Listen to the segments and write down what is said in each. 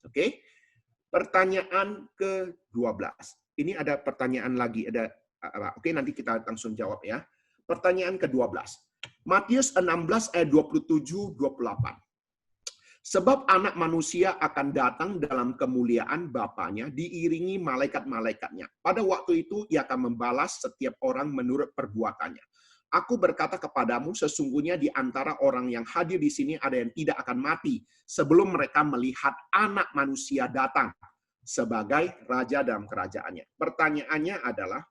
Oke. Pertanyaan ke-12. Ini ada pertanyaan lagi, oke, nanti kita langsung jawab ya. Pertanyaan ke-12. Matius 16 ayat 27-28. Sebab anak manusia akan datang dalam kemuliaan Bapanya diiringi malaikat-malaikatnya. Pada waktu itu ia akan membalas setiap orang menurut perbuatannya. Aku berkata kepadamu, sesungguhnya di antara orang yang hadir di sini ada yang tidak akan mati sebelum mereka melihat anak manusia datang sebagai raja dalam kerajaannya. Pertanyaannya adalah,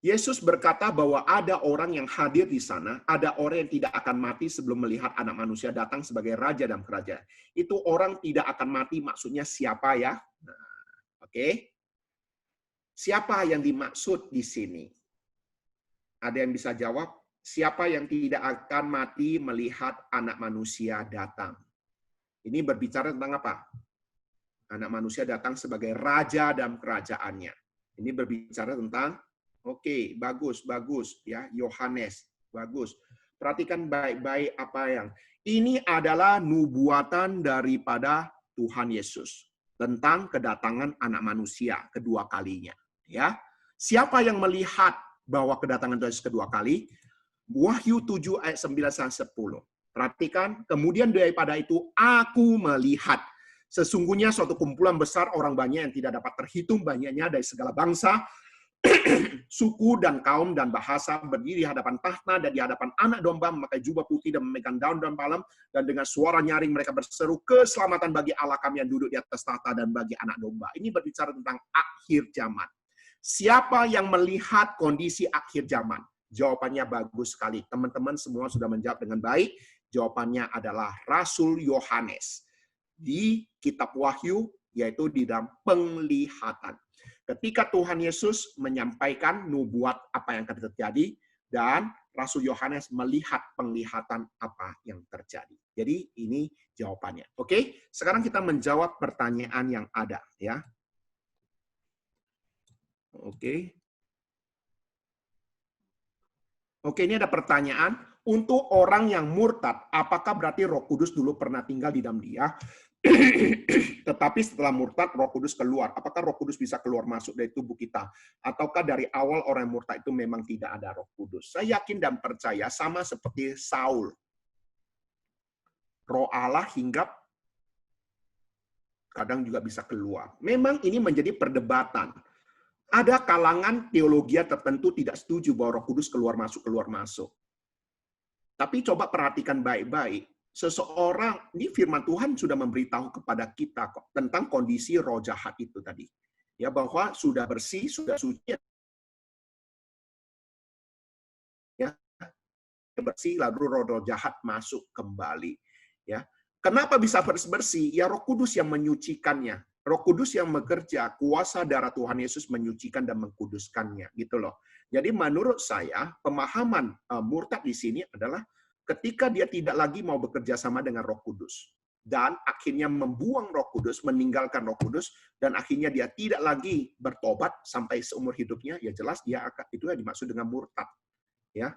Yesus berkata bahwa ada orang yang hadir di sana, ada orang yang tidak akan mati sebelum melihat anak manusia datang sebagai raja dalam kerajaan. Itu orang tidak akan mati maksudnya siapa ya? Nah, oke. Siapa yang dimaksud di sini? Ada yang bisa jawab? Siapa yang tidak akan mati melihat anak manusia datang? Ini berbicara tentang apa? Anak manusia datang sebagai raja dalam kerajaannya. Ini berbicara tentang, oke, bagus ya, Yohanes, bagus. Perhatikan baik-baik apa yang ini adalah nubuatan daripada Tuhan Yesus tentang kedatangan anak manusia kedua kalinya, ya. Siapa yang melihat bahwa kedatangan Tuhan Yesus kedua kali? Wahyu 7 ayat 9-10. Perhatikan, kemudian daripada itu aku melihat sesungguhnya suatu kumpulan besar orang banyak yang tidak dapat terhitung banyaknya dari segala bangsa, suku dan kaum dan bahasa berdiri di hadapan tahta dan di hadapan anak domba memakai jubah putih dan memegang daun dan palem, dan dengan suara nyaring mereka berseru, keselamatan bagi Allah kami yang duduk di atas tahta dan bagi anak domba. Ini berbicara tentang akhir zaman. Siapa yang melihat kondisi akhir zaman? Jawabannya bagus sekali. Teman-teman semua sudah menjawab dengan baik. Jawabannya adalah Rasul Yohanes. Di kitab Wahyu, yaitu di dalam penglihatan. Ketika Tuhan Yesus menyampaikan nubuat apa yang akan terjadi, dan Rasul Yohanes melihat penglihatan apa yang terjadi. Jadi ini jawabannya. Oke, sekarang kita menjawab pertanyaan yang ada, ya. Oke. Oke, ini ada pertanyaan. Untuk orang yang murtad, apakah berarti Roh Kudus dulu pernah tinggal di dalam dia? Tetapi setelah murtad, Roh Kudus keluar. Apakah Roh Kudus bisa keluar masuk dari tubuh kita? Ataukah dari awal orang yang murtad itu memang tidak ada Roh Kudus? Saya yakin dan percaya sama seperti Saul. Roh Allah hinggap, kadang juga bisa keluar. Memang ini menjadi perdebatan. Ada kalangan teologi tertentu tidak setuju bahwa Roh Kudus keluar masuk. Tapi coba perhatikan baik-baik. Seseorang, ini firman Tuhan sudah memberitahu kepada kita kok tentang kondisi roh jahat itu tadi. Ya, bahwa sudah bersih, sudah suci, ya, bersih lalu roh jahat masuk kembali. Ya. Kenapa bisa bersih? Ya Roh Kudus yang menyucikannya. Roh Kudus yang bekerja, kuasa darah Tuhan Yesus menyucikan dan mengkuduskannya, gitu loh. Jadi menurut saya, pemahaman murtad di sini adalah ketika dia tidak lagi mau bekerja sama dengan Roh Kudus. Dan akhirnya membuang Roh Kudus, meninggalkan Roh Kudus, dan akhirnya dia tidak lagi bertobat sampai seumur hidupnya, ya jelas dia akan, itu yang dimaksud dengan murtad. Ya.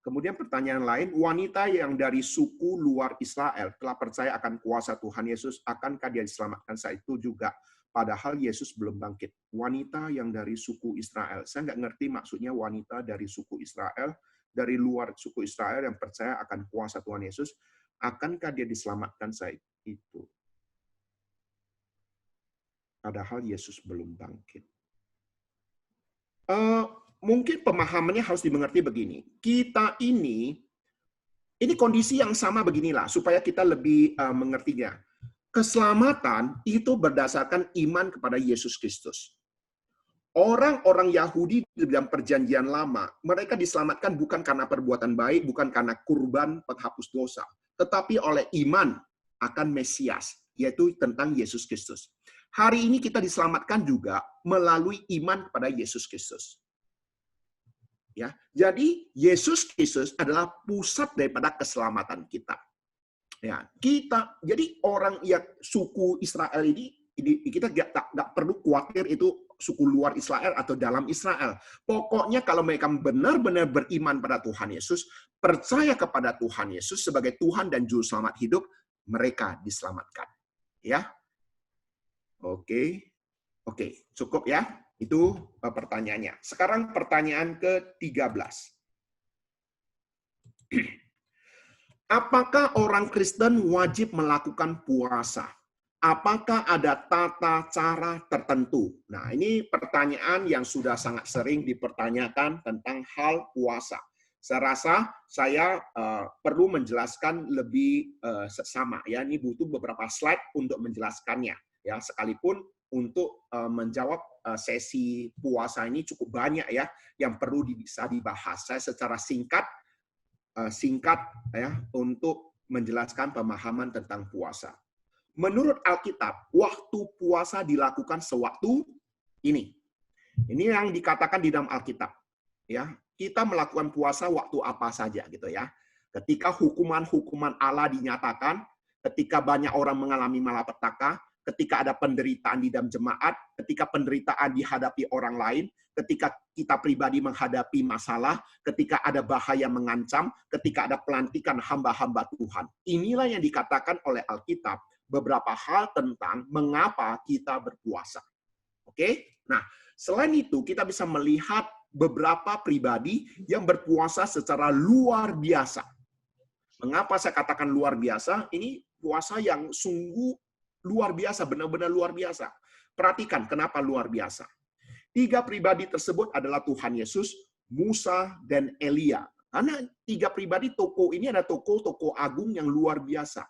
Kemudian pertanyaan lain, wanita yang dari suku luar Israel telah percaya akan kuasa Tuhan Yesus, akankah dia diselamatkan saat itu juga? Padahal Yesus belum bangkit. Wanita yang dari suku Israel. Saya nggak ngerti maksudnya wanita dari suku Israel, dari luar suku Israel yang percaya akan kuasa Tuhan Yesus, akankah dia diselamatkan saat itu? Padahal Yesus belum bangkit. Mungkin pemahamannya harus dimengerti begini. Kita ini kondisi yang sama beginilah, supaya kita lebih mengertinya. Keselamatan itu berdasarkan iman kepada Yesus Kristus. Orang-orang Yahudi di dalam perjanjian lama, mereka diselamatkan bukan karena perbuatan baik, bukan karena kurban penghapus dosa, tetapi oleh iman akan Mesias, yaitu tentang Yesus Kristus. Hari ini kita diselamatkan juga melalui iman kepada Yesus Kristus. Ya, jadi Yesus Kristus adalah pusat daripada keselamatan kita. Ya, jadi orang yang suku Israel ini kita nggak perlu khawatir itu suku luar Israel atau dalam Israel. Pokoknya kalau mereka benar-benar beriman pada Tuhan Yesus, percaya kepada Tuhan Yesus sebagai Tuhan dan Juru Selamat hidup, mereka diselamatkan. Ya, oke, cukup ya. Itu pertanyaannya. Sekarang pertanyaan ke-13. Apakah orang Kristen wajib melakukan puasa? Apakah ada tata cara tertentu? Nah, ini pertanyaan yang sudah sangat sering dipertanyakan tentang hal puasa. Saya rasa saya perlu menjelaskan lebih seksama. Ya, ini butuh beberapa slide untuk menjelaskannya. Ya, sekalipun untuk menjawab sesi puasa ini cukup banyak ya yang perlu bisa dibahas. Saya secara singkat ya untuk menjelaskan pemahaman tentang puasa. Menurut Alkitab, waktu puasa dilakukan sewaktu ini. Ini yang dikatakan di dalam Alkitab. Ya, kita melakukan puasa waktu apa saja gitu ya. Ketika hukuman-hukuman Allah dinyatakan, ketika banyak orang mengalami malapetaka, ketika ada penderitaan di dalam jemaat, ketika penderitaan dihadapi orang lain, ketika kita pribadi menghadapi masalah, ketika ada bahaya mengancam, ketika ada pelantikan hamba-hamba Tuhan. Inilah yang dikatakan oleh Alkitab beberapa hal tentang mengapa kita berpuasa. Oke? Nah, selain itu kita bisa melihat beberapa pribadi yang berpuasa secara luar biasa. Mengapa saya katakan luar biasa? Ini puasa yang sungguh luar biasa, benar-benar luar biasa. Perhatikan kenapa luar biasa. 3 pribadi tersebut adalah Tuhan Yesus, Musa, dan Elia. Karena 3 pribadi tokoh ini ada tokoh-tokoh agung yang luar biasa.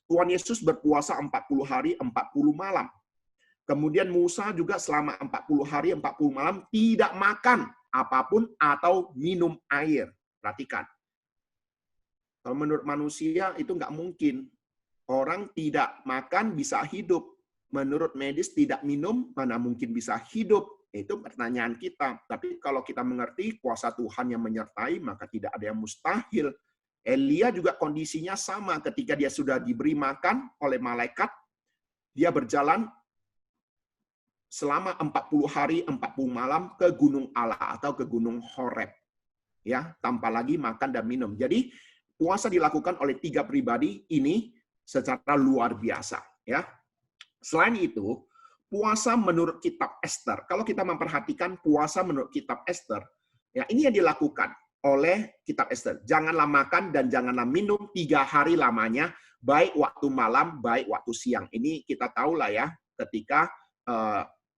Tuhan Yesus berpuasa 40 hari, 40 malam. Kemudian Musa juga selama 40 hari, 40 malam tidak makan apapun atau minum air. Perhatikan. Kalau menurut manusia itu nggak mungkin. Orang tidak makan bisa hidup. Menurut medis tidak minum, mana mungkin bisa hidup. Itu pertanyaan kita. Tapi kalau kita mengerti kuasa Tuhan yang menyertai, maka tidak ada yang mustahil. Elia juga kondisinya sama ketika dia sudah diberi makan oleh malaikat, dia berjalan selama 40 hari, 40 malam ke Gunung Allah atau ke Gunung Horeb. Ya, tanpa lagi makan dan minum. Jadi, puasa dilakukan oleh 3 pribadi ini secara luar biasa. Ya. Selain itu, puasa menurut kitab Ester. Kalau kita memperhatikan puasa menurut kitab Ester, ya ini yang dilakukan oleh kitab Ester. Janganlah makan dan janganlah minum 3 hari lamanya, baik waktu malam, baik waktu siang. Ini kita tahu lah ya, ketika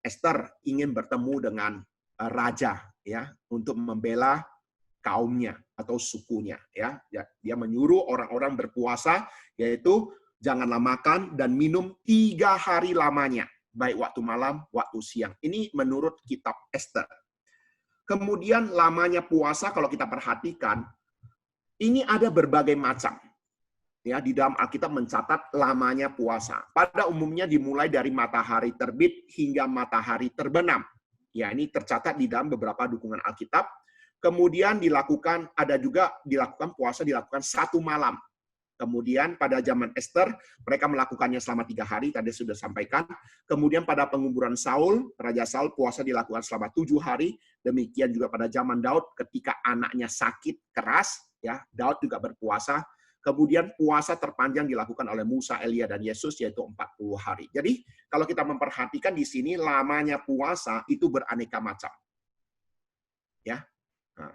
Ester ingin bertemu dengan raja ya untuk membela kaumnya atau sukunya ya. Dia menyuruh orang-orang berpuasa, yaitu janganlah makan dan minum 3 hari lamanya, baik waktu malam, waktu siang. Ini menurut kitab Ester. Kemudian lamanya puasa kalau kita perhatikan, ini ada berbagai macam. Ya, di dalam Alkitab mencatat lamanya puasa. Pada umumnya dimulai dari matahari terbit hingga matahari terbenam. Ya, ini tercatat di dalam beberapa dukungan Alkitab. Kemudian ada juga dilakukan puasa dilakukan 1 malam. Kemudian pada zaman Ester, mereka melakukannya selama 3 hari, tadi sudah sampaikan. Kemudian pada penguburan Saul, Raja Saul, puasa dilakukan selama 7 hari. Demikian juga pada zaman Daud, ketika anaknya sakit keras, ya Daud juga berpuasa. Kemudian puasa terpanjang dilakukan oleh Musa, Elia, dan Yesus, yaitu 40 hari. Jadi, kalau kita memperhatikan di sini, lamanya puasa itu beraneka macam. Ya. Nah,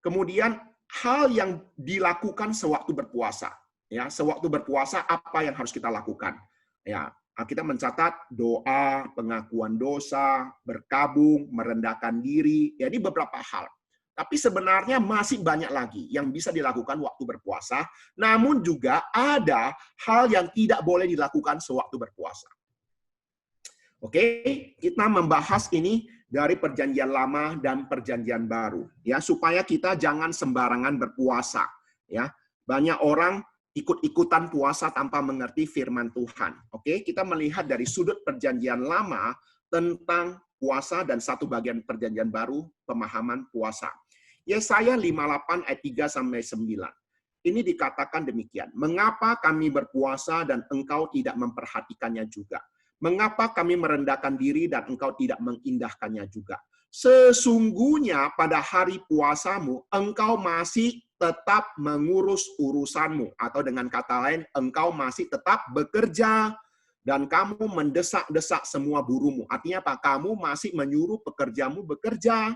kemudian, hal yang dilakukan sewaktu berpuasa. Ya, sewaktu berpuasa apa yang harus kita lakukan? Ya, kita mencatat doa, pengakuan dosa, berkabung, merendahkan diri. Ya, ini beberapa hal. Tapi sebenarnya masih banyak lagi yang bisa dilakukan waktu berpuasa. Namun juga ada hal yang tidak boleh dilakukan sewaktu berpuasa. Oke, kita membahas ini dari Perjanjian Lama dan Perjanjian Baru, ya, supaya kita jangan sembarangan berpuasa. Ya, banyak orang ikut-ikutan puasa tanpa mengerti firman Tuhan. Oke, kita melihat dari sudut Perjanjian Lama tentang puasa dan satu bagian Perjanjian Baru pemahaman puasa. Yesaya 58 ayat 3 sampai 9. Ini dikatakan demikian. Mengapa kami berpuasa dan engkau tidak memperhatikannya juga? Mengapa kami merendahkan diri dan engkau tidak mengindahkannya juga? Sesungguhnya pada hari puasamu, engkau masih tetap mengurus urusanmu. Atau dengan kata lain, engkau masih tetap bekerja. Dan kamu mendesak-desak semua burumu. Artinya apa? Kamu masih menyuruh pekerjamu bekerja.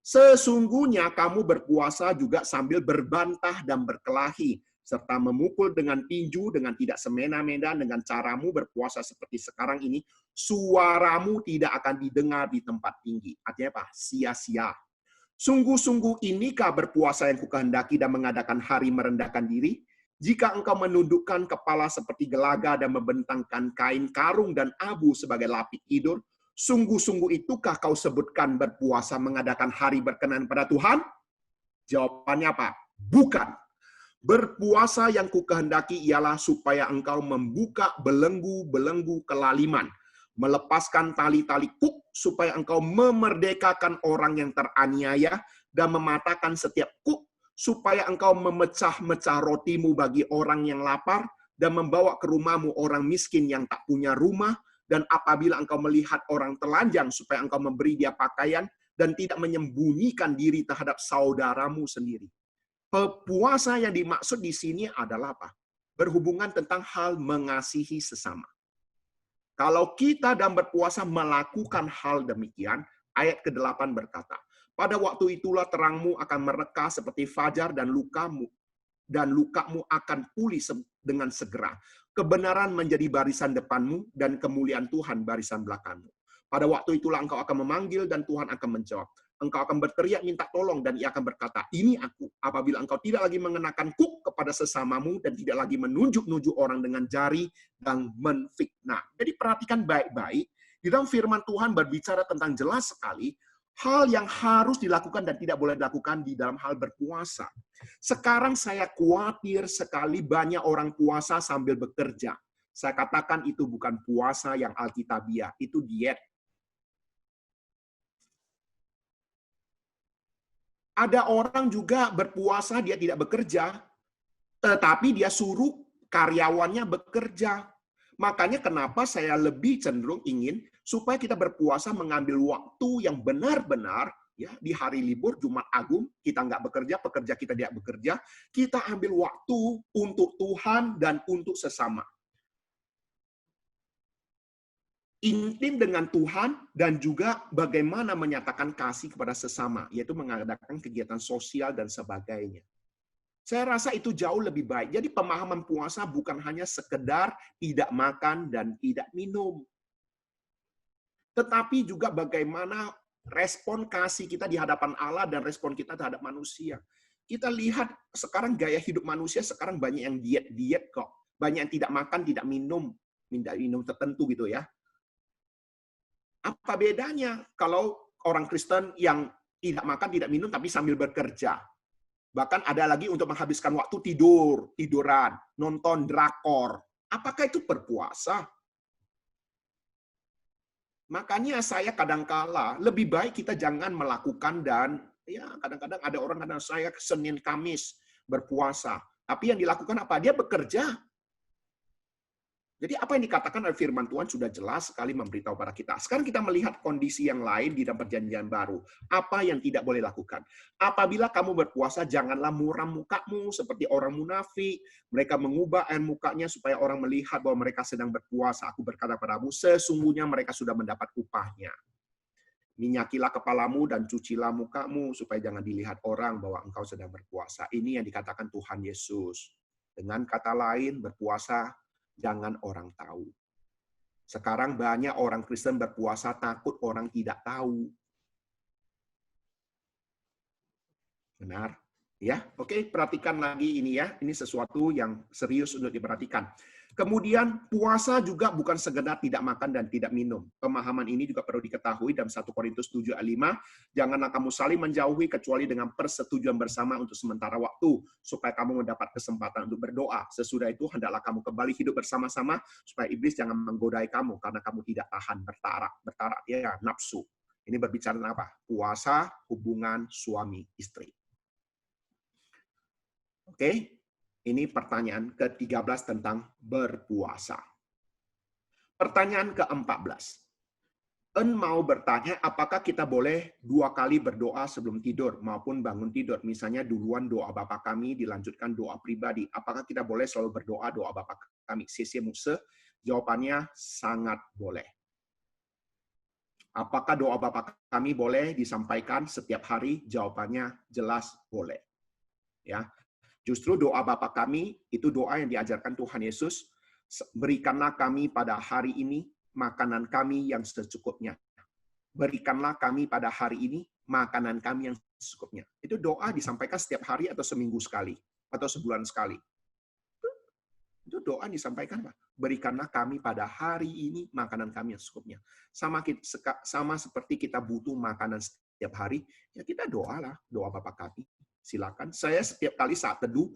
Sesungguhnya kamu berpuasa juga sambil berbantah dan berkelahi, serta memukul dengan tinju, dengan tidak semena-mena, dengan caramu berpuasa seperti sekarang ini, suaramu tidak akan didengar di tempat tinggi. Artinya apa? Sia-sia. Sungguh-sungguh inikah berpuasa yang kukehendaki dan mengadakan hari merendahkan diri? Jika engkau menundukkan kepala seperti gelaga dan membentangkan kain karung dan abu sebagai lapik tidur, sungguh-sungguh itukah kau sebutkan berpuasa mengadakan hari berkenan pada Tuhan? Jawabannya apa? Bukan. Berpuasa yang kukehendaki ialah supaya engkau membuka belenggu-belenggu kelaliman, melepaskan tali-tali kuk supaya engkau memerdekakan orang yang teraniaya dan mematahkan setiap kuk supaya engkau memecah-mecah rotimu bagi orang yang lapar dan membawa ke rumahmu orang miskin yang tak punya rumah, dan apabila engkau melihat orang telanjang supaya engkau memberi dia pakaian dan tidak menyembunyikan diri terhadap saudaramu sendiri. Puasa yang dimaksud di sini adalah apa? Berhubungan tentang hal mengasihi sesama. Kalau kita dalam berpuasa melakukan hal demikian, ayat ke-8 berkata, pada waktu itulah terangmu akan mereka seperti fajar dan lukamu akan pulih dengan segera. Kebenaran menjadi barisan depanmu dan kemuliaan Tuhan barisan belakangmu. Pada waktu itulah engkau akan memanggil dan Tuhan akan menjawab. Engkau akan berteriak minta tolong dan ia akan berkata, ini aku. Apabila engkau tidak lagi mengenakan kuk kepada sesamamu dan tidak lagi menunjuk-nunjuk orang dengan jari dan menfitnah. Jadi perhatikan baik-baik. Di dalam firman Tuhan berbicara tentang jelas sekali hal yang harus dilakukan dan tidak boleh dilakukan di dalam hal berpuasa. Sekarang saya khawatir sekali banyak orang puasa sambil bekerja. Saya katakan itu bukan puasa yang alkitabiah, itu diet. Ada orang juga berpuasa dia tidak bekerja, tetapi dia suruh karyawannya bekerja. Makanya kenapa saya lebih cenderung ingin supaya kita berpuasa mengambil waktu yang benar-benar ya di hari libur Jumat Agung kita nggak bekerja, pekerja kita tidak bekerja, kita ambil waktu untuk Tuhan dan untuk sesama. Intim dengan Tuhan dan juga bagaimana menyatakan kasih kepada sesama, yaitu mengadakan kegiatan sosial dan sebagainya. Saya rasa itu jauh lebih baik. Jadi pemahaman puasa bukan hanya sekedar tidak makan dan tidak minum. Tetapi juga bagaimana respon kasih kita di hadapan Allah dan respon kita terhadap manusia. Kita lihat sekarang gaya hidup manusia sekarang banyak yang diet-diet kok. Banyak yang tidak makan, tidak minum tertentu gitu ya. Apa bedanya kalau orang Kristen yang tidak makan, tidak minum, tapi sambil bekerja? Bahkan ada lagi untuk menghabiskan waktu tiduran, nonton drakor. Apakah itu berpuasa? Makanya saya kadangkala lebih baik kita jangan melakukan dan ya kadang-kadang ada orang kadang saya Senin Kamis berpuasa. Tapi yang dilakukan apa? Dia bekerja. Jadi apa yang dikatakan oleh firman Tuhan sudah jelas sekali memberitahu pada kita. Sekarang kita melihat kondisi yang lain di dalam perjanjian baru. Apa yang tidak boleh lakukan? Apabila kamu berpuasa, janganlah muram mukamu seperti orang munafik. Mereka mengubah air mukanya supaya orang melihat bahwa mereka sedang berpuasa. Aku berkata padamu, sesungguhnya mereka sudah mendapat upahnya. Minyakilah kepalamu dan cucilah mukamu supaya jangan dilihat orang bahwa engkau sedang berpuasa. Ini yang dikatakan Tuhan Yesus. Dengan kata lain, berpuasa jangan orang tahu. Sekarang banyak orang Kristen berpuasa takut orang tidak tahu. Benar? Ya, oke, perhatikan lagi ini ya. Ini sesuatu yang serius untuk diperhatikan. Kemudian puasa juga bukan sekedar tidak makan dan tidak minum. Pemahaman ini juga perlu diketahui dalam 1 Korintus 7 ayat 5. Janganlah kamu saling menjauhi kecuali dengan persetujuan bersama untuk sementara waktu, supaya kamu mendapat kesempatan untuk berdoa. Sesudah itu hendaklah kamu kembali hidup bersama-sama, supaya iblis jangan menggodai kamu, karena kamu tidak tahan bertarak ya nafsu. Ini berbicara tentang apa? Puasa hubungan suami istri. Oke, ini pertanyaan ke-13 tentang berpuasa. Pertanyaan ke-14. En mau bertanya, apakah kita boleh 2 kali berdoa sebelum tidur maupun bangun tidur? Misalnya duluan doa Bapa kami, dilanjutkan doa pribadi. Apakah kita boleh selalu berdoa doa Bapa kami? CC Muse, jawabannya sangat boleh. Apakah doa Bapa kami boleh disampaikan setiap hari? Jawabannya jelas boleh. Ya, justru doa Bapa kami itu doa yang diajarkan Tuhan Yesus. Berikanlah kami pada hari ini makanan kami yang secukupnya. Berikanlah kami pada hari ini makanan kami yang secukupnya. Itu doa disampaikan setiap hari atau seminggu sekali atau sebulan sekali. Itu doa disampaikan, Pak. Berikanlah kami pada hari ini makanan kami yang secukupnya. Sama seperti kita butuh makanan setiap hari, ya kita doalah, doa Bapa kami. Silakan. Saya setiap kali saat teduh,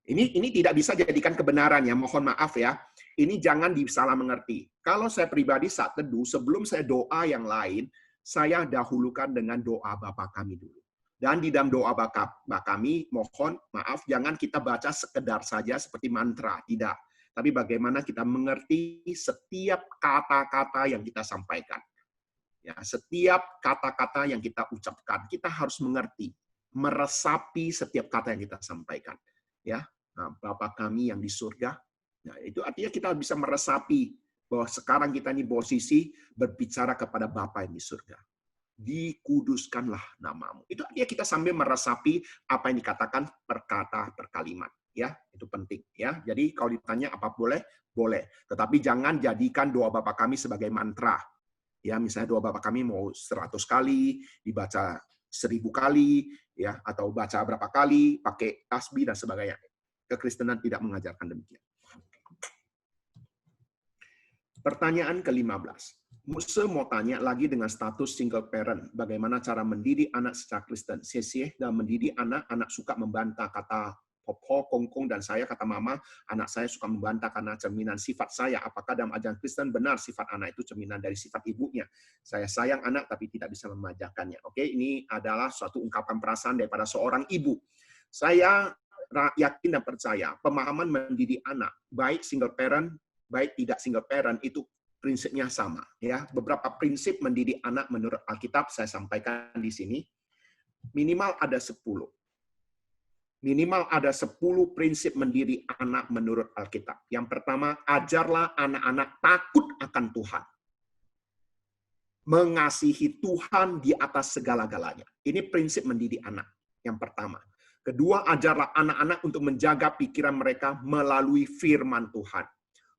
ini tidak bisa jadikan kebenaran ya, mohon maaf ya. Ini jangan disalah mengerti. Kalau saya pribadi saat teduh, sebelum saya doa yang lain, saya dahulukan dengan doa Bapa kami dulu. Dan di dalam doa Bapa kami, mohon maaf, jangan kita baca sekedar saja seperti mantra, tidak. Tapi bagaimana kita mengerti setiap kata-kata yang kita sampaikan. Ya, setiap kata-kata yang kita ucapkan, kita harus mengerti, meresapi setiap kata yang kita sampaikan. Ya, nah, Bapa kami yang di surga. Nah, itu artinya kita bisa meresapi bahwa sekarang kita ini posisi berbicara kepada Bapa yang di surga. Dikuduskanlah namamu. Itu artinya kita sambil meresapi apa yang dikatakan per kata, per kalimat. Ya, itu penting. Ya, jadi kalau ditanya apa boleh? Boleh. Tetapi jangan jadikan doa Bapa kami sebagai mantra. Ya, misalnya doa Bapa kami mau 100 kali, dibaca 1000 kali, ya, atau baca berapa kali, pakai tasbih dan sebagainya. Kekristenan tidak mengajarkan demikian. Pertanyaan ke-15. Muse mau tanya lagi dengan status single parent, bagaimana cara mendidik anak secara Kristen. Sesi dan mendidik anak suka membantah, kata Popo, Kongkong, dan saya, kata Mama, anak saya suka membantah karena cerminan sifat saya. Apakah dalam ajaran Kristen benar sifat anak itu cerminan dari sifat ibunya? Saya sayang anak tapi tidak bisa memajakannya. Oke, ini adalah suatu ungkapan perasaan daripada seorang ibu. Saya yakin dan percaya pemahaman mendidik anak, baik single parent, baik tidak single parent, itu prinsipnya sama. Ya, beberapa prinsip mendidik anak menurut Alkitab saya sampaikan di sini. Minimal ada 10. Minimal ada 10 prinsip mendidik anak menurut Alkitab. Yang pertama, ajarlah anak-anak takut akan Tuhan. Mengasihi Tuhan di atas segala-galanya. Ini prinsip mendidik anak. Yang pertama. Kedua, ajarlah anak-anak untuk menjaga pikiran mereka melalui firman Tuhan.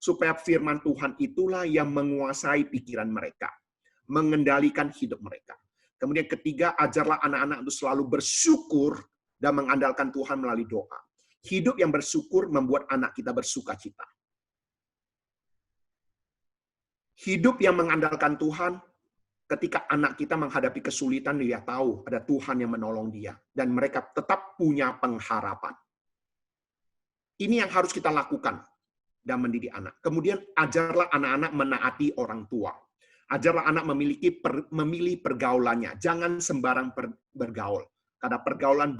Supaya firman Tuhan itulah yang menguasai pikiran mereka. Mengendalikan hidup mereka. Kemudian ketiga, ajarlah anak-anak untuk selalu bersyukur dan mengandalkan Tuhan melalui doa. Hidup yang bersyukur membuat anak kita bersuka cita. Hidup yang mengandalkan Tuhan, ketika anak kita menghadapi kesulitan, dia tahu ada Tuhan yang menolong dia. Dan mereka tetap punya pengharapan. Ini yang harus kita lakukan dan mendidik anak. Kemudian ajarlah anak-anak menaati orang tua. Ajarlah anak memilih pergaulannya. Jangan sembarang bergaul. Karena pergaulan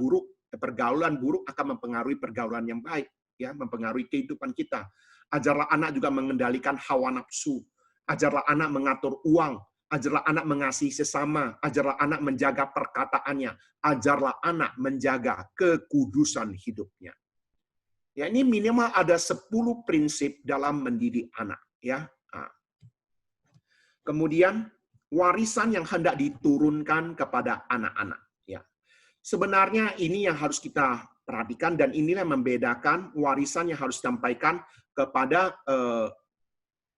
buruk akan mempengaruhi pergaulan yang baik, ya, mempengaruhi kehidupan kita. Ajarlah anak juga mengendalikan hawa nafsu. Ajarlah anak mengatur uang. Ajarlah anak mengasihi sesama. Ajarlah anak menjaga perkataannya. Ajarlah anak menjaga kekudusan hidupnya. Ya, ini minimal ada 10 prinsip dalam mendidik anak, ya. Nah. Kemudian warisan yang hendak diturunkan kepada anak-anak, ya. Sebenarnya ini yang harus kita perhatikan dan inilah yang membedakan warisan yang harus disampaikan kepada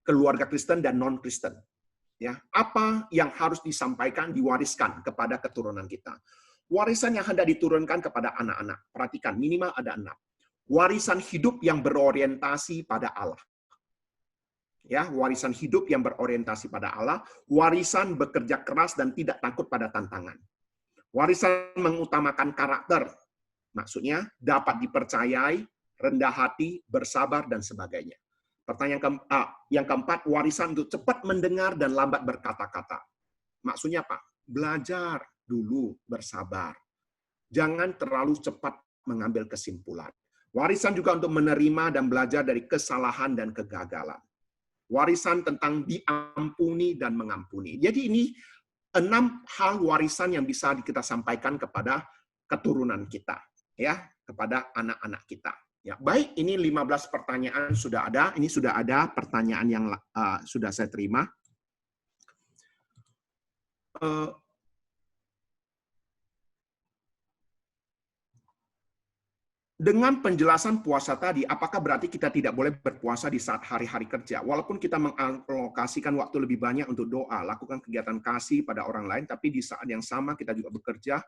keluarga Kristen dan non-Kristen. Ya, apa yang harus disampaikan, diwariskan kepada keturunan kita. Warisan yang hendak diturunkan kepada anak-anak. Perhatikan, minimal ada 6. Warisan hidup yang berorientasi pada Allah. Ya, warisan hidup yang berorientasi pada Allah, warisan bekerja keras dan tidak takut pada tantangan. Warisan mengutamakan karakter, maksudnya dapat dipercayai, rendah hati, bersabar, dan sebagainya. Pertanyaan yang keempat, warisan untuk cepat mendengar dan lambat berkata-kata. Maksudnya apa? Belajar dulu, bersabar. Jangan terlalu cepat mengambil kesimpulan. Warisan juga untuk menerima dan belajar dari kesalahan dan kegagalan. Warisan tentang diampuni dan mengampuni. Jadi ini 6 hal warisan yang bisa kita sampaikan kepada keturunan kita, ya, kepada anak-anak kita. Ya, baik, ini 15 pertanyaan sudah ada. Ini sudah ada pertanyaan yang sudah saya terima. Dengan penjelasan puasa tadi, apakah berarti kita tidak boleh berpuasa di saat hari-hari kerja? Walaupun kita mengalokasikan waktu lebih banyak untuk doa, lakukan kegiatan kasih pada orang lain, tapi di saat yang sama kita juga bekerja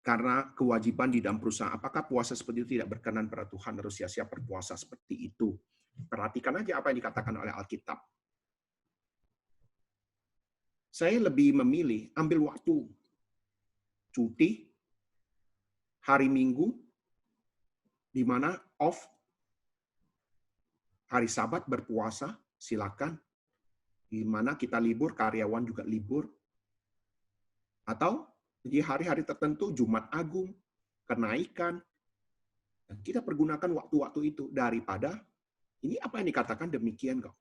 karena kewajiban di dalam perusahaan. Apakah puasa seperti itu tidak berkenan pada Tuhan, harus sia-sia berpuasa seperti itu? Perhatikan aja apa yang dikatakan oleh Alkitab. Saya lebih memilih ambil waktu cuti, hari Minggu, di mana off, hari Sabat berpuasa, silakan. Di mana kita libur, karyawan juga libur. Atau di hari-hari tertentu, Jumat Agung, kenaikan. Dan kita pergunakan waktu-waktu itu daripada, ini apa yang dikatakan demikian kok.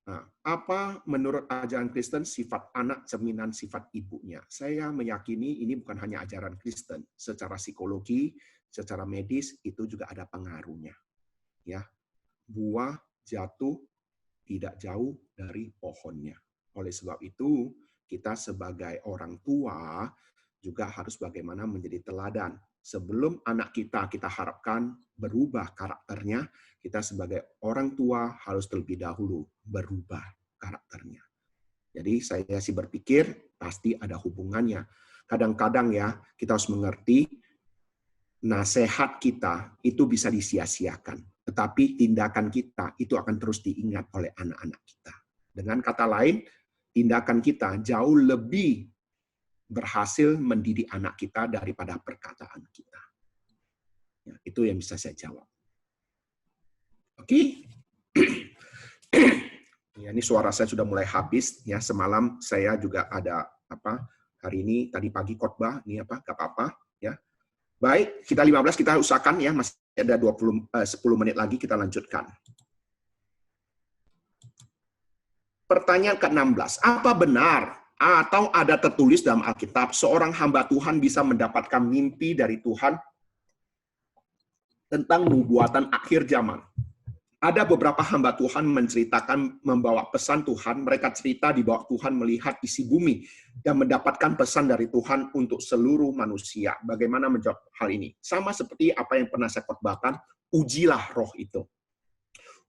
Nah, apa menurut ajaran Kristen sifat anak cerminan sifat ibunya? Saya meyakini ini bukan hanya ajaran Kristen, secara psikologi, secara medis itu juga ada pengaruhnya. Ya, buah jatuh tidak jauh dari pohonnya. Oleh sebab itu, kita sebagai orang tua juga harus bagaimana menjadi teladan. Sebelum anak kita harapkan berubah karakternya, kita sebagai orang tua harus terlebih dahulu berubah karakternya. Jadi saya sih berpikir pasti ada hubungannya. Kadang-kadang ya kita harus mengerti nasihat kita itu bisa disia-siakan. Tetapi tindakan kita itu akan terus diingat oleh anak-anak kita. Dengan kata lain, tindakan kita jauh lebih berhasil mendidik anak kita daripada perkataan kita. Ya, itu yang bisa saya jawab. Oke. Ya, ini suara saya sudah mulai habis. Ya, semalam saya juga ada hari ini tadi pagi khotbah. Ini gak apa-apa. Ya. Baik, kita 15 kita usahakan ya, masih ada 10 menit lagi kita lanjutkan. Pertanyaan ke-16, apa benar atau ada tertulis dalam Alkitab seorang hamba Tuhan bisa mendapatkan mimpi dari Tuhan tentang nubuatan akhir zaman? Ada beberapa hamba Tuhan menceritakan membawa pesan Tuhan, mereka cerita di bawah Tuhan melihat isi bumi dan mendapatkan pesan dari Tuhan untuk seluruh manusia. Bagaimana menjawab hal ini? Sama seperti apa yang pernah saya khotbahkan, ujilah roh itu.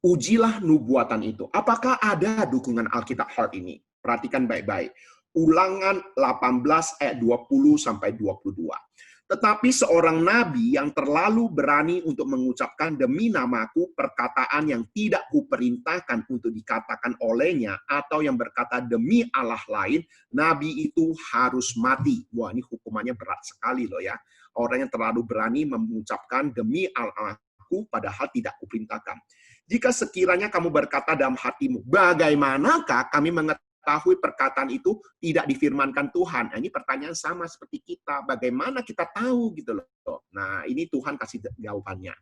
Ujilah nubuatan itu. Apakah ada dukungan Alkitab hal ini? Perhatikan baik-baik. Ulangan 18 ayat 20 sampai 22. Tetapi seorang nabi yang terlalu berani untuk mengucapkan demi namaku perkataan yang tidak kuperintahkan untuk dikatakan olehnya, atau yang berkata demi Allah lain, nabi itu harus mati. Wah, ini hukumannya berat sekali loh ya. Orang yang terlalu berani mengucapkan demi Allahku padahal tidak kuperintahkan. Jika sekiranya kamu berkata dalam hatimu, bagaimanakah kami mengetahui perkataan itu tidak difirmankan Tuhan? Nah, ini pertanyaan sama seperti kita. Bagaimana kita tahu gitu loh? Nah, ini Tuhan kasih jawabannya.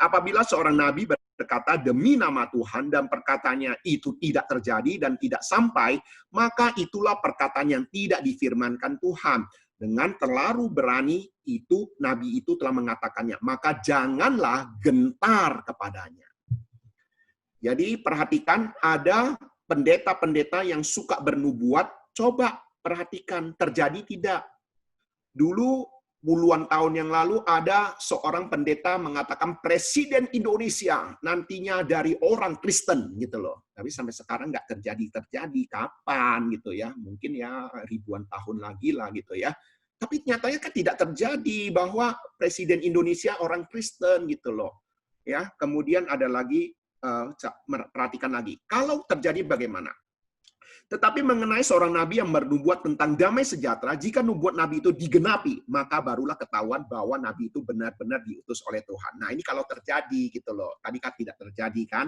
Apabila seorang nabi berkata demi nama Tuhan dan perkataannya itu tidak terjadi dan tidak sampai, maka itulah perkataan yang tidak difirmankan Tuhan. Dengan terlalu berani itu, nabi itu telah mengatakannya. Maka janganlah gentar kepadanya. Jadi perhatikan, ada pendeta-pendeta yang suka bernubuat, coba perhatikan terjadi tidak. Dulu puluhan tahun yang lalu ada seorang pendeta mengatakan Presiden Indonesia nantinya dari orang Kristen gitu loh. Tapi sampai sekarang nggak terjadi. Kapan gitu ya? Mungkin ya ribuan tahun lagi lah gitu ya. Tapi nyatanya kan tidak terjadi bahwa Presiden Indonesia orang Kristen gitu loh. Ya, kemudian ada lagi perhatikan lagi. Kalau terjadi bagaimana? Tetapi mengenai seorang nabi yang bernubuat tentang damai sejahtera, jika nubuat nabi itu digenapi, maka barulah ketahuan bahwa nabi itu benar-benar diutus oleh Tuhan. Nah, ini kalau terjadi gitu loh. Tadi kan tidak terjadi kan?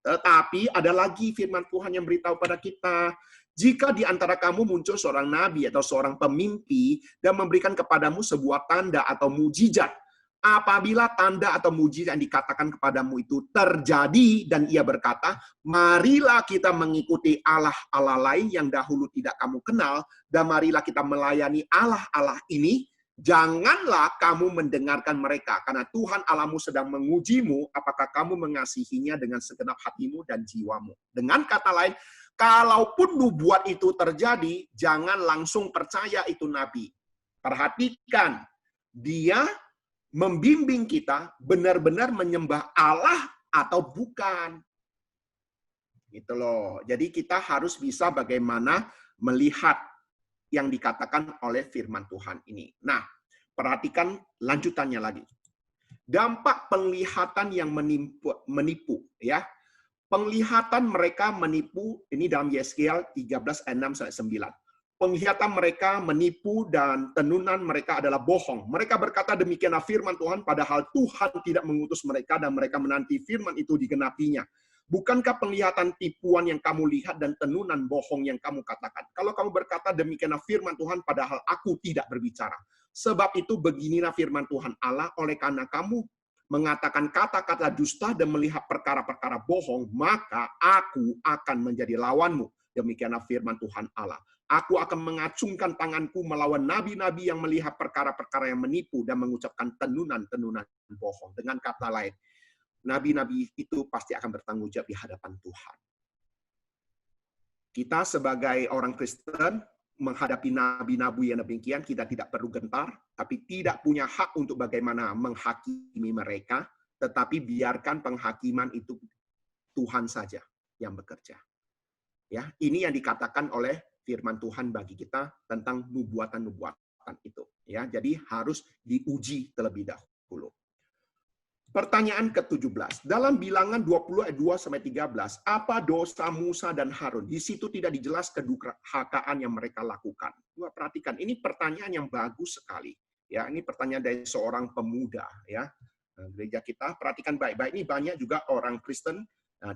Tetapi ada lagi firman Tuhan yang beritahu pada kita, jika di antara kamu muncul seorang nabi atau seorang pemimpi dan memberikan kepadamu sebuah tanda atau mujizat, Apabila tanda atau mujizat yang dikatakan kepadamu itu terjadi dan ia berkata, marilah kita mengikuti Allah-Allah lain yang dahulu tidak kamu kenal, dan marilah kita melayani Allah-Allah ini, janganlah kamu mendengarkan mereka, karena Tuhan Allahmu sedang mengujimu, apakah kamu mengasihinya dengan segenap hatimu dan jiwamu. Dengan kata lain, kalaupun nubuat itu terjadi, jangan langsung percaya itu nabi. Perhatikan, dia membimbing kita benar-benar menyembah Allah atau bukan. Gitu loh. Jadi kita harus bisa bagaimana melihat yang dikatakan oleh firman Tuhan ini. Nah, perhatikan lanjutannya lagi. Dampak penglihatan yang menipu ya. Penglihatan mereka menipu, ini dalam Yeskiel 13 ayat 6 sampai 9. Penglihatan mereka menipu dan tenunan mereka adalah bohong. Mereka berkata demikianlah firman Tuhan, padahal Tuhan tidak mengutus mereka dan mereka menanti firman itu digenapinya. Bukankah penglihatan tipuan yang kamu lihat dan tenunan bohong yang kamu katakan? Kalau kamu berkata demikianlah firman Tuhan, padahal aku tidak berbicara. Sebab itu beginilah firman Tuhan Allah, oleh karena kamu mengatakan kata-kata dusta dan melihat perkara-perkara bohong, maka aku akan menjadi lawanmu. Demikianlah firman Tuhan Allah. Aku akan mengacungkan tanganku melawan nabi-nabi yang melihat perkara-perkara yang menipu dan mengucapkan tenunan-tenunan bohong. Dengan kata lain, nabi-nabi itu pasti akan bertanggung jawab di hadapan Tuhan. Kita sebagai orang Kristen menghadapi nabi-nabi yang demikian, kita tidak perlu gentar, tapi tidak punya hak untuk bagaimana menghakimi mereka, tetapi biarkan penghakiman itu Tuhan saja yang bekerja. Ya, ini yang dikatakan oleh firman Tuhan bagi kita tentang nubuatan-nubuatan itu. Ya, jadi harus diuji terlebih dahulu. Pertanyaan ke-17. Dalam Bilangan 20 ayat 2 sampai 13, apa dosa Musa dan Harun? Di situ tidak dijelaskan kedurhakaan yang mereka lakukan. Perhatikan, ini pertanyaan yang bagus sekali. Ya, ini pertanyaan dari seorang pemuda. Ya, gereja kita perhatikan baik-baik. Ini banyak juga orang Kristen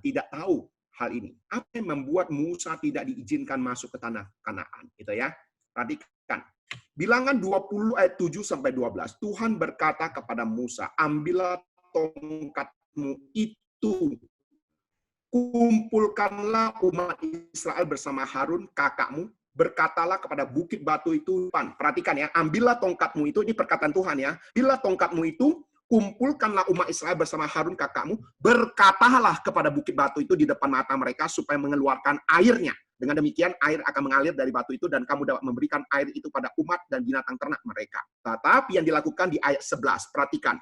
tidak tahu hal ini. Apa yang membuat Musa tidak diizinkan masuk ke tanah Kanaan? Gitu ya. Perhatikan. Bilangan 20 ayat 7 sampai 12. Tuhan berkata kepada Musa, ambillah tongkatmu itu, kumpulkanlah umat Israel bersama Harun kakakmu, berkatalah kepada bukit batu itu. Perhatikan ya, ambillah tongkatmu itu, ini perkataan Tuhan ya. Bila tongkatmu itu, kumpulkanlah umat Israel bersama Harun kakakmu, berkatalah kepada bukit batu itu di depan mata mereka supaya mengeluarkan airnya. Dengan demikian air akan mengalir dari batu itu dan kamu dapat memberikan air itu pada umat dan binatang ternak mereka. Tetapi yang dilakukan di ayat 11, perhatikan.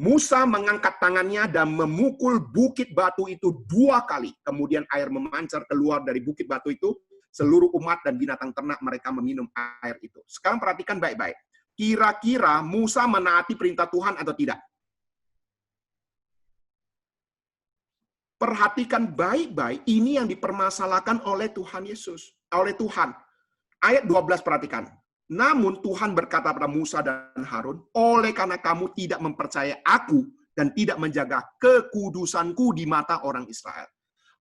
Musa mengangkat tangannya dan memukul bukit batu itu 2 kali. Kemudian air memancar keluar dari bukit batu itu. Seluruh umat dan binatang ternak mereka meminum air itu. Sekarang perhatikan baik-baik. Kira-kira Musa menaati perintah Tuhan atau tidak? Perhatikan baik-baik, ini yang dipermasalahkan oleh Tuhan Yesus. Oleh Tuhan. Ayat 12 perhatikan. Namun Tuhan berkata kepada Musa dan Harun, oleh karena kamu tidak mempercayai aku dan tidak menjaga kekudusanku di mata orang Israel.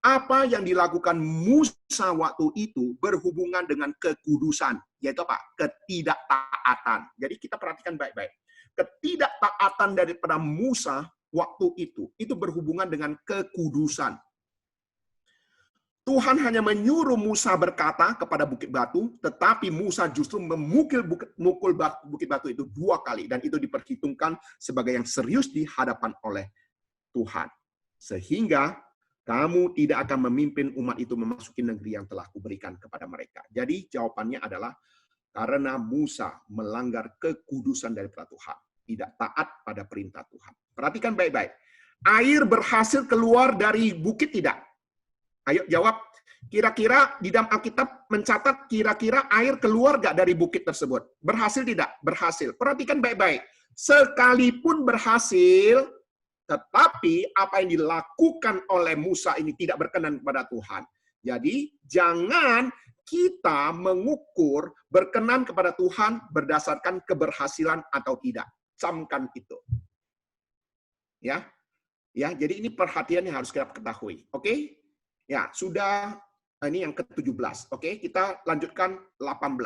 Apa yang dilakukan Musa waktu itu berhubungan dengan kekudusan, yaitu apa? Ketidaktaatan. Jadi kita perhatikan baik-baik. Ketidaktaatan daripada Musa waktu itu berhubungan dengan kekudusan. Tuhan hanya menyuruh Musa berkata kepada bukit batu, tetapi Musa justru memukul bukit batu itu 2 kali. Dan itu diperhitungkan sebagai yang serius di hadapan oleh Tuhan. Sehingga kamu tidak akan memimpin umat itu memasuki negeri yang telah kuberikan kepada mereka. Jadi jawabannya adalah karena Musa melanggar kekudusan daripada Tuhan. Tidak taat pada perintah Tuhan. Perhatikan baik-baik. Air berhasil keluar dari bukit tidak? Ayo jawab, kira-kira di dalam Alkitab mencatat kira-kira air keluar gak dari bukit tersebut? Berhasil tidak? Berhasil. Perhatikan baik-baik. Sekalipun berhasil, tetapi apa yang dilakukan oleh Musa ini tidak berkenan kepada Tuhan. Jadi jangan kita mengukur berkenan kepada Tuhan berdasarkan keberhasilan atau tidak. Camkan itu. Ya, jadi ini perhatian yang harus kita ketahui. Oke? Ya, sudah ini yang ke-17. Oke, kita lanjutkan 18.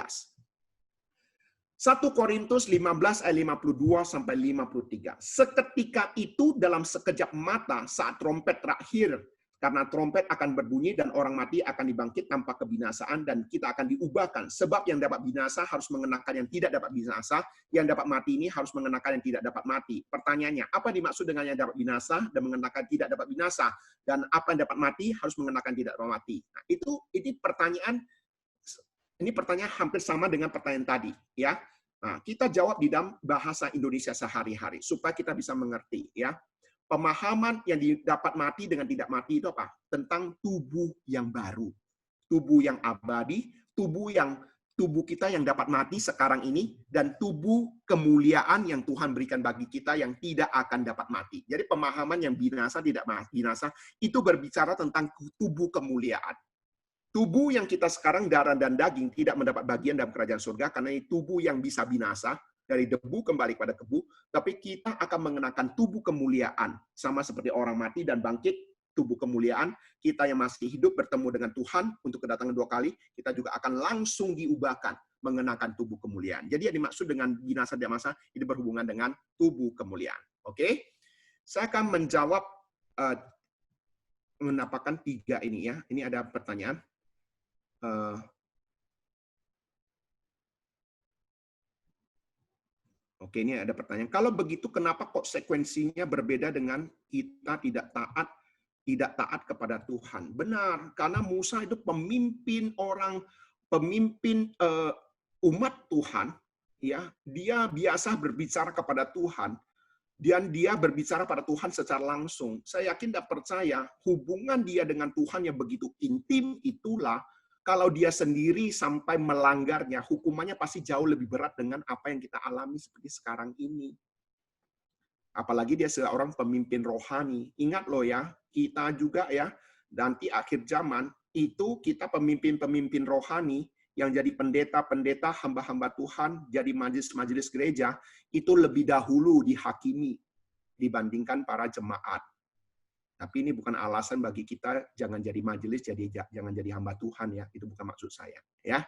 1 Korintus 15 ayat 52 sampai 53. Seketika itu dalam sekejap mata saat trompet terakhir, karena trompet akan berbunyi dan orang mati akan dibangkit tanpa kebinasaan dan kita akan diubahkan. Sebab yang dapat binasa harus mengenakan yang tidak dapat binasa, yang dapat mati ini harus mengenakan yang tidak dapat mati. Pertanyaannya, apa dimaksud dengan yang dapat binasa dan mengenakan tidak dapat binasa? Dan apa yang dapat mati harus mengenakan tidak dapat mati. Nah, ini pertanyaan hampir sama dengan pertanyaan tadi, ya. Nah, kita jawab di dalam bahasa Indonesia sehari-hari supaya kita bisa mengerti, ya. Pemahaman yang dapat mati dengan tidak mati itu apa? Tentang tubuh yang baru, tubuh yang abadi, tubuh kita yang dapat mati sekarang ini, dan tubuh kemuliaan yang Tuhan berikan bagi kita yang tidak akan dapat mati. Jadi pemahaman yang binasa tidak binasa itu berbicara tentang tubuh kemuliaan. Tubuh yang kita sekarang darah dan daging tidak mendapat bagian dalam kerajaan surga karena ini tubuh yang bisa binasa, dari debu kembali kepada debu, tapi kita akan mengenakan tubuh kemuliaan sama seperti orang mati dan bangkit, tubuh kemuliaan. Kita yang masih hidup bertemu dengan Tuhan untuk kedatangan 2 kali, kita juga akan langsung diubahkan mengenakan tubuh kemuliaan. Jadi yang dimaksud dengan binasa dan masa ini berhubungan dengan tubuh kemuliaan. Oke? Saya akan menjawab menapakkan 3 ini, ya. Ini ada pertanyaan. Oke, ini ada pertanyaan. Kalau begitu, kenapa kok sekuensinya berbeda dengan kita tidak taat kepada Tuhan? Benar, karena Musa itu pemimpin umat Tuhan, ya. Dia biasa berbicara kepada Tuhan, dan dia berbicara pada Tuhan secara langsung. Saya yakin dan percaya hubungan dia dengan Tuhan yang begitu intim itulah. Kalau dia sendiri sampai melanggarnya, hukumannya pasti jauh lebih berat dengan apa yang kita alami seperti sekarang ini. Apalagi dia seorang pemimpin rohani. Ingat loh ya, kita juga ya, nanti akhir zaman, itu kita pemimpin-pemimpin rohani yang jadi pendeta-pendeta, hamba-hamba Tuhan, jadi majelis-majelis gereja, itu lebih dahulu dihakimi dibandingkan para jemaat. Tapi ini bukan alasan bagi kita jangan jadi majelis, jangan jadi hamba Tuhan, ya. Itu bukan maksud saya, ya.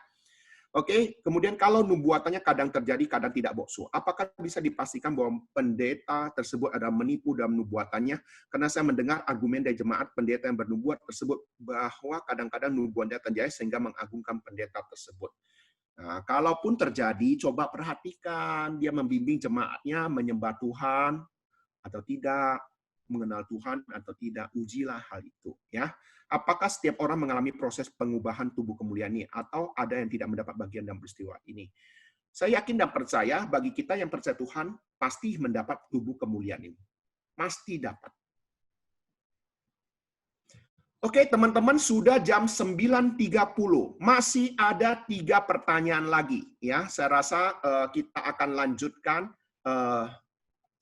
Oke, kemudian kalau nubuatannya kadang terjadi, kadang tidak, Boksu. Apakah bisa dipastikan bahwa pendeta tersebut ada menipu dalam nubuatannya? Karena saya mendengar argumen dari jemaat pendeta yang bernubuat tersebut bahwa kadang-kadang nubuatnya terjadi sehingga mengagungkan pendeta tersebut. Nah, kalaupun terjadi, coba perhatikan dia membimbing jemaatnya menyembah Tuhan atau tidak, mengenal Tuhan atau tidak, ujilah hal itu, ya. Apakah setiap orang mengalami proses pengubahan tubuh kemuliaan ini atau ada yang tidak mendapat bagian dalam peristiwa ini? Saya yakin dan percaya bagi kita yang percaya Tuhan pasti mendapat tubuh kemuliaan ini. Pasti dapat. Oke, teman-teman, sudah jam 9.30. Masih ada 3 pertanyaan lagi, ya. Saya rasa kita akan lanjutkan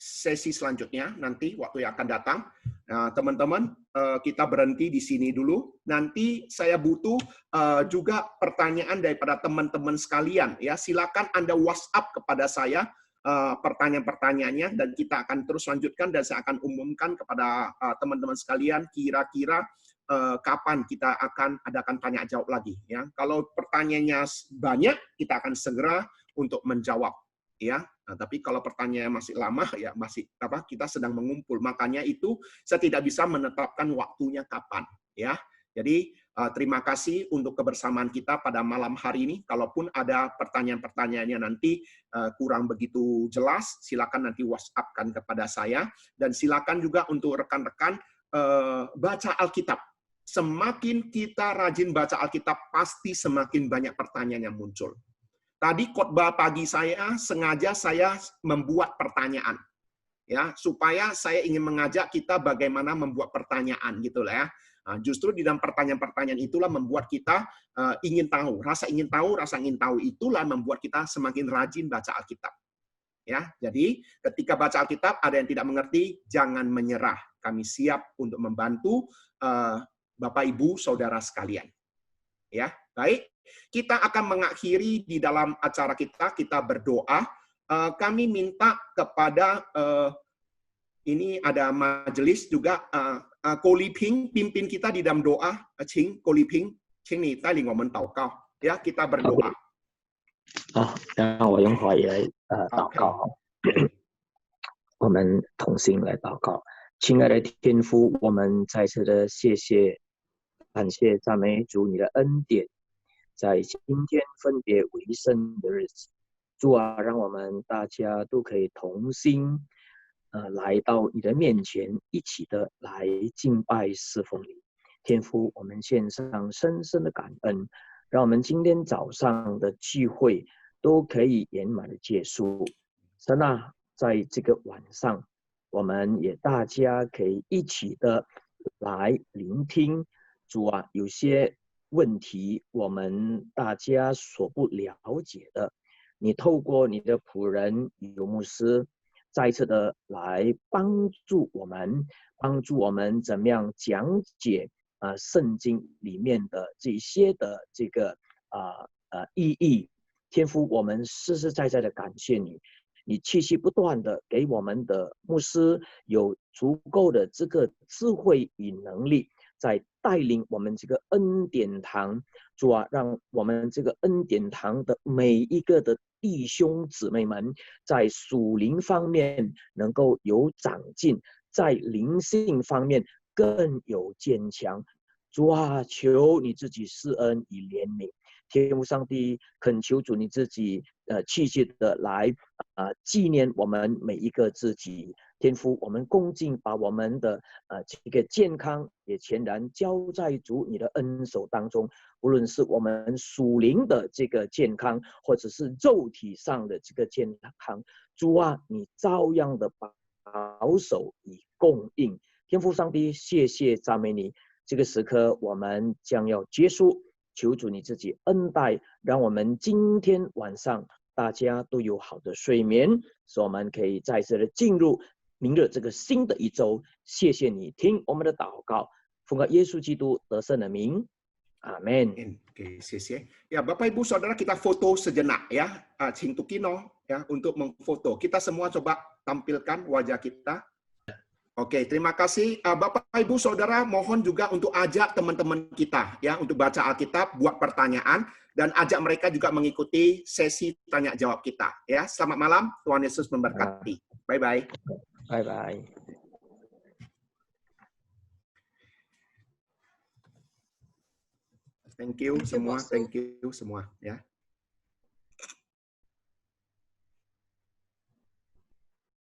sesi selanjutnya nanti waktu yang akan datang. Nah, teman-teman, kita berhenti di sini dulu. Nanti saya butuh juga pertanyaan daripada teman-teman sekalian, ya. Silakan Anda WhatsApp kepada saya pertanyaan-pertanyaannya dan kita akan terus lanjutkan dan saya akan umumkan kepada teman-teman sekalian kira-kira kapan kita akan adakan tanya jawab lagi, ya. Kalau pertanyaannya banyak, kita akan segera untuk menjawab, ya. Nah, tapi kalau pertanyaannya masih lama, ya masih kita sedang mengumpul. Makanya itu saya tidak bisa menetapkan waktunya kapan, ya. Jadi terima kasih untuk kebersamaan kita pada malam hari ini. Kalaupun ada pertanyaan-pertanyaannya nanti kurang begitu jelas, silakan nanti WhatsApp-kan kepada saya dan silakan juga untuk rekan-rekan baca Alkitab. Semakin kita rajin baca Alkitab, pasti semakin banyak pertanyaan yang muncul. Tadi khotbah pagi saya sengaja saya membuat pertanyaan, ya, supaya saya ingin mengajak kita bagaimana membuat pertanyaan, gitulah ya. Nah, justru di dalam pertanyaan-pertanyaan itulah membuat kita ingin tahu, rasa ingin tahu itulah membuat kita semakin rajin baca Alkitab. Ya, jadi ketika baca Alkitab ada yang tidak mengerti, jangan menyerah. Kami siap untuk membantu Bapak Ibu Saudara sekalian. Ya, baik. Kita akan mengakhiri di dalam acara kita berdoa. Kami minta kepada ini ada majelis juga Ko Liping pimpin kita di dalam doa. Ko Liping, ya, kita berdoa. 好，让我用华语来祷告。 OK，我们同心来祷告。亲爱的天父，我们再次的感谢赞美主你的恩典，在今天分别为圣的日子，主啊，让我们大家都可以同心来到你的面前，一起的来敬拜侍奉你。天父，我们献上深深的感恩，让我们今天早上的聚会都可以圆满的结束。神啊，在这个晚上，我们也大家可以一起的来聆听主啊，有些问题我们大家所不了解的，你透过你的仆人尤牧师再次的来帮助我们怎么样讲解圣经里面的这些的这个意义。天父，我们实实在在的感谢你，你继续不断的给我们的牧师有足够的这个智慧与能力，在带领我们这个恩典堂。主啊，让我们这个恩典堂的每一个的弟兄姊妹们，在属灵方面能够有长进，在灵性方面更有坚强。主啊，求你自己施恩与怜悯。天父上帝，恳求主你自己继续的来纪念我们每一个自己。天父，我们恭敬把我们的这个健康也全然交在主你的恩手当中，无论是我们属灵的这个健康，或者是肉体上的这个健康，主啊，你照样的保守与供应。天父上帝，谢谢赞美你。这个时刻我们将要结束，求主你自己恩待，让我们今天晚上大家都有好的睡眠，使我们可以再次的进入明日这个新的一周。谢谢你听我们的祷告，奉靠耶稣基督得胜的名，阿门。Oke,谢谢. Ya, Bapak Ibu Saudara, kita foto sejenak ya, Cintukino ya untuk memfoto. Kita semua coba tampilkan wajah kita. Oke, terima kasih Bapak Ibu Saudara, mohon juga untuk ajak teman-teman kita ya untuk baca Alkitab, buat pertanyaan dan ajak mereka juga mengikuti sesi tanya jawab kita ya. Selamat malam, Tuhan Yesus memberkati. Bye bye. Bye bye. Thank you semua, thank you semua ya.